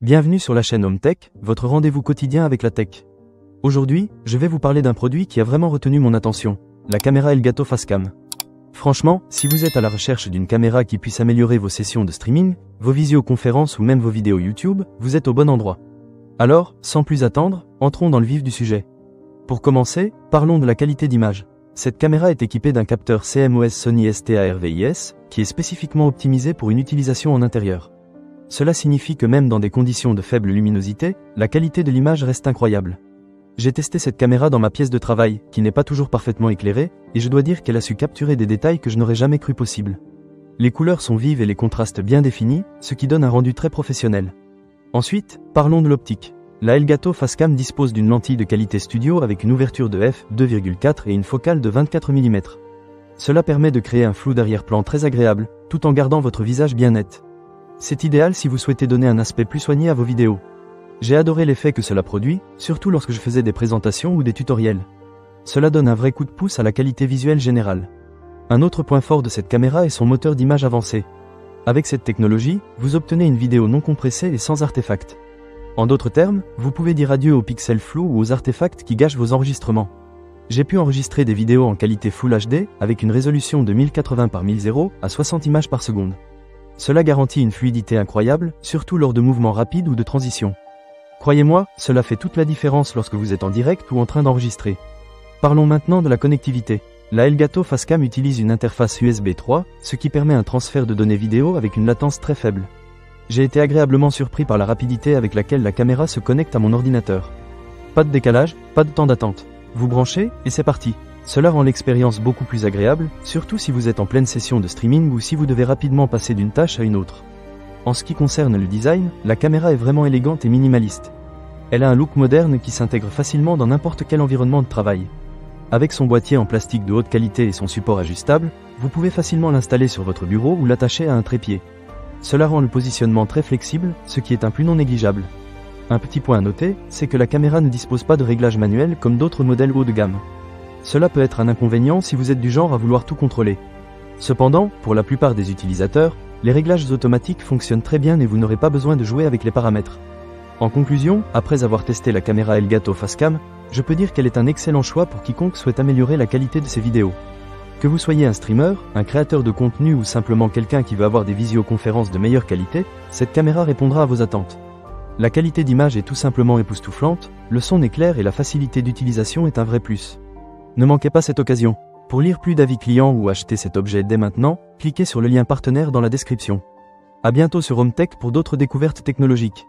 Bienvenue sur la chaîne HomeTech, votre rendez-vous quotidien avec la tech. Aujourd'hui, je vais vous parler d'un produit qui a vraiment retenu mon attention, la caméra Elgato Facecam. Franchement, si vous êtes à la recherche d'une caméra qui puisse améliorer vos sessions de streaming, vos visioconférences ou même vos vidéos YouTube, vous êtes au bon endroit. Alors, sans plus attendre, entrons dans le vif du sujet. Pour commencer, parlons de la qualité d'image. Cette caméra est équipée d'un capteur CMOS Sony ST-ARVIS, qui est spécifiquement optimisé pour une utilisation en intérieur. Cela signifie que même dans des conditions de faible luminosité, la qualité de l'image reste incroyable. J'ai testé cette caméra dans ma pièce de travail, qui n'est pas toujours parfaitement éclairée, et je dois dire qu'elle a su capturer des détails que je n'aurais jamais cru possible. Les couleurs sont vives et les contrastes bien définis, ce qui donne un rendu très professionnel. Ensuite, parlons de l'optique. La Elgato Facecam dispose d'une lentille de qualité studio avec une ouverture de f2,4 et une focale de 24 mm. Cela permet de créer un flou d'arrière-plan très agréable, tout en gardant votre visage bien net. C'est idéal si vous souhaitez donner un aspect plus soigné à vos vidéos. J'ai adoré l'effet que cela produit, surtout lorsque je faisais des présentations ou des tutoriels. Cela donne un vrai coup de pouce à la qualité visuelle générale. Un autre point fort de cette caméra est son moteur d'image avancé. Avec cette technologie, vous obtenez une vidéo non compressée et sans artefacts. En d'autres termes, vous pouvez dire adieu aux pixels flous ou aux artefacts qui gâchent vos enregistrements. J'ai pu enregistrer des vidéos en qualité Full HD avec une résolution de 1080 par 1080 à 60 images par seconde. Cela garantit une fluidité incroyable, surtout lors de mouvements rapides ou de transitions. Croyez-moi, cela fait toute la différence lorsque vous êtes en direct ou en train d'enregistrer. Parlons maintenant de la connectivité. La Elgato Facecam utilise une interface USB 3, ce qui permet un transfert de données vidéo avec une latence très faible. J'ai été agréablement surpris par la rapidité avec laquelle la caméra se connecte à mon ordinateur. Pas de décalage, pas de temps d'attente. Vous branchez, et c'est parti. Cela rend l'expérience beaucoup plus agréable, surtout si vous êtes en pleine session de streaming ou si vous devez rapidement passer d'une tâche à une autre. En ce qui concerne le design, la caméra est vraiment élégante et minimaliste. Elle a un look moderne qui s'intègre facilement dans n'importe quel environnement de travail. Avec son boîtier en plastique de haute qualité et son support ajustable, vous pouvez facilement l'installer sur votre bureau ou l'attacher à un trépied. Cela rend le positionnement très flexible, ce qui est un plus non négligeable. Un petit point à noter, c'est que la caméra ne dispose pas de réglage manuel comme d'autres modèles haut de gamme. Cela peut être un inconvénient si vous êtes du genre à vouloir tout contrôler. Cependant, pour la plupart des utilisateurs, les réglages automatiques fonctionnent très bien et vous n'aurez pas besoin de jouer avec les paramètres. En conclusion, après avoir testé la caméra Elgato Facecam, je peux dire qu'elle est un excellent choix pour quiconque souhaite améliorer la qualité de ses vidéos. Que vous soyez un streamer, un créateur de contenu ou simplement quelqu'un qui veut avoir des visioconférences de meilleure qualité, cette caméra répondra à vos attentes. La qualité d'image est tout simplement époustouflante, le son est clair et la facilité d'utilisation est un vrai plus. Ne manquez pas cette occasion. Pour lire plus d'avis clients ou acheter cet objet dès maintenant, cliquez sur le lien partenaire dans la description. À bientôt sur HomeTech pour d'autres découvertes technologiques.